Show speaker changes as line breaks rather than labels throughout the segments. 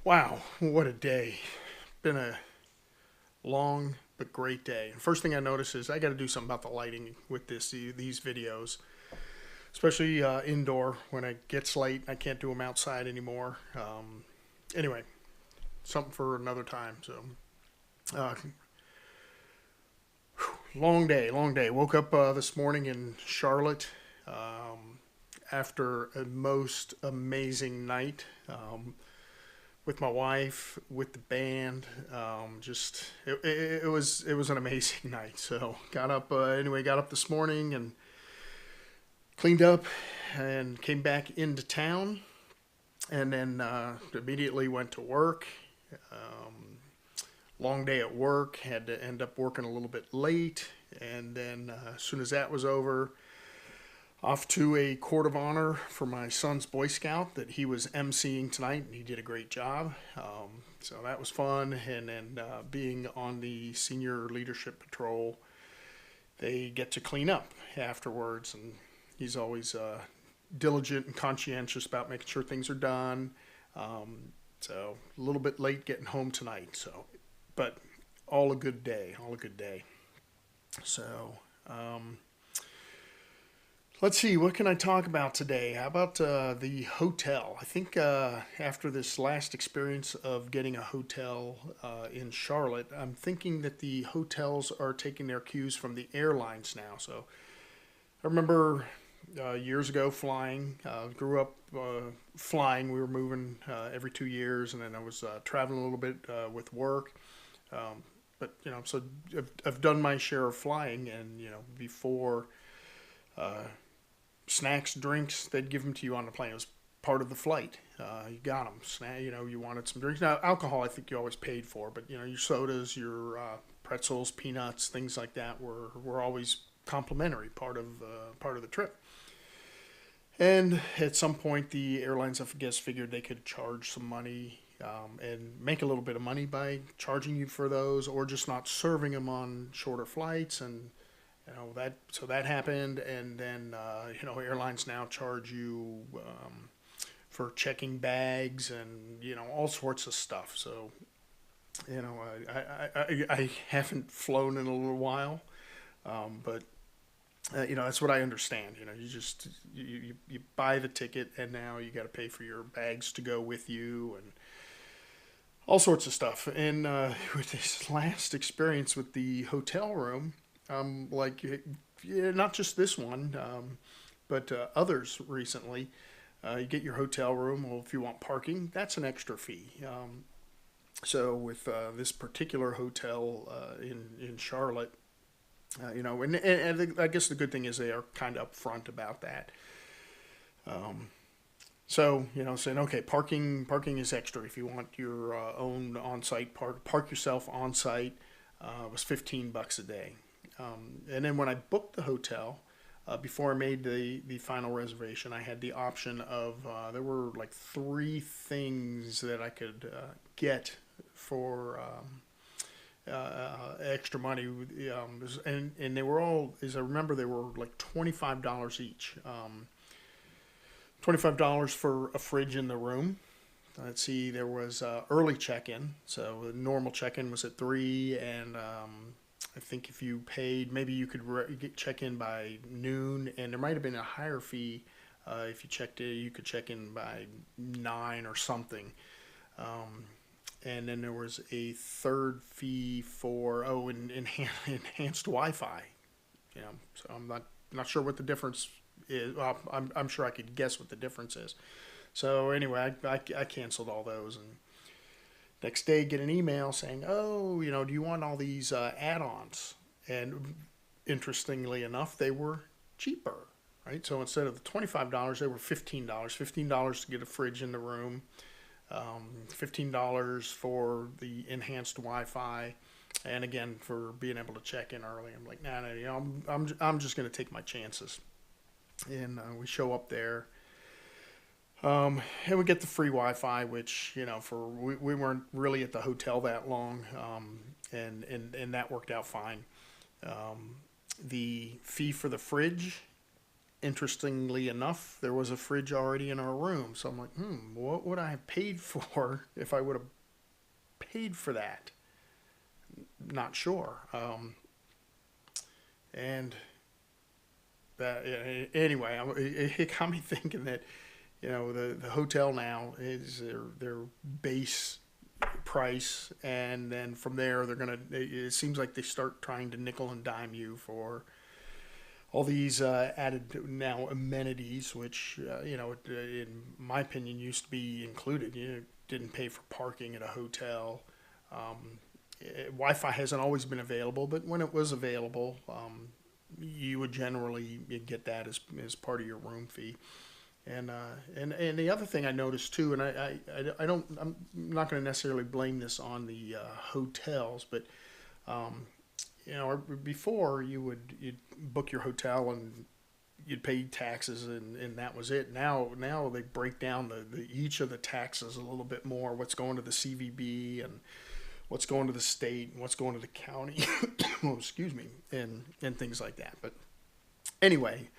Wow, what a day. Been a long but great day. First thing I notice is I got to do something about the lighting with these videos, especially indoor when it gets late. I can't do them outside anymore. Anyway, something for another time. So, uh, long day, long day. Woke up this morning in Charlotte after a most amazing night. With my wife, with the band. Just it was an amazing night. So got up anyway. Got up this morning and cleaned up, and came back into town, and then immediately went to work. Um, Long day at work. Had to end up working a little bit late, and then as soon as that was over, off to a court of honor for my son's Boy Scout that he was emceeing tonight, and he did a great job. So that was fun. And then being on the senior leadership patrol, they get to clean up afterwards, and he's always diligent and conscientious about making sure things are done. So a little bit late getting home tonight. So, but all a good day. All a good day. So. Let's see, what can I talk about today? How about the hotel? I think after this last experience of getting a hotel in Charlotte, I'm thinking that the hotels are taking their cues from the airlines now. So I remember years ago flying, grew up flying. We were moving every 2 years, and then I was traveling a little bit with work. But, so I've done my share of flying, and, before. Uh, Snacks, drinks, they'd give them to you on the plane. It was part of the flight. You got them. You wanted some drinks. Now, alcohol, I think you always paid for, but your sodas, your pretzels, peanuts, things like that were always complimentary, part of the trip. And at some point, the airlines, I guess, figured they could charge some money and make a little bit of money by charging you for those, or just not serving them on shorter flights. And that happened, and then airlines now charge you for checking bags and all sorts of stuff. So I haven't flown in a little while, but that's what I understand. You buy the ticket, and now you got to pay for your bags to go with you and all sorts of stuff. And with this last experience with the hotel room. Like, yeah, not just this one, but others recently. You get your hotel room. Well, if you want parking, that's an extra fee. So with this particular hotel in Charlotte, and I guess the good thing is they are kind of upfront about that. Um, so saying okay, parking is extra if you want your own on-site park yourself on site. Was $15 a day. And then when I booked the hotel, before I made the final reservation, I had the option of there were like three things that I could get for extra money, and they were all, as I remember, they were like $25 each. $25 for a fridge in the room. Let's see, there was early check-in, so the normal check-in was at 3, and I think if you paid, maybe you could check in by noon, and there might have been a higher fee if you checked it. You could check in by 9 or something, and then there was a third fee for enhanced Wi-Fi. So I'm not sure what the difference is. Well, I'm sure I could guess what the difference is. So anyway, I canceled all those, and next day get an email saying, oh, do you want all these add-ons? And interestingly enough, they were cheaper, right? So instead of the $25, they were $15. $15 to get a fridge in the room, $15 for the enhanced Wi-Fi, and again for being able to check in early. I'm like, nah, I'm just going to take my chances. And we show up there. And we get the free Wi-Fi, which we weren't really at the hotel that long, and that worked out fine. The fee for the fridge Interestingly enough, there was a fridge already in our room. So I'm like, what would I have paid for if I would have paid for that? Not sure. And that, anyway, it got me thinking that, the hotel now is their base price, and then from there they're gonna. It seems like they start trying to nickel and dime you for all these added now amenities, which in my opinion, used to be included. You didn't pay for parking at a hotel. Wi-Fi hasn't always been available, but when it was available, you would generally get that as part of your room fee. And the other thing I noticed too, and I'm not going to necessarily blame this on the hotels, but before you'd book your hotel and you'd pay taxes and that was it. Now they break down each of the taxes a little bit more. What's going to the CVB and what's going to the state and what's going to the county. Oh, excuse me, and things like that. But anyway,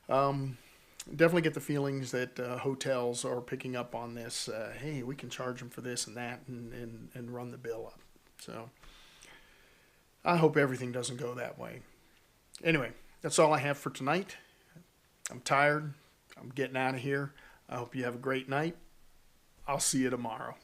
definitely get the feelings that hotels are picking up on this. Hey, we can charge them for this and that and run the bill up. So I hope everything doesn't go that way. Anyway, that's all I have for tonight. I'm tired. I'm getting out of here. I hope you have a great night. I'll see you tomorrow.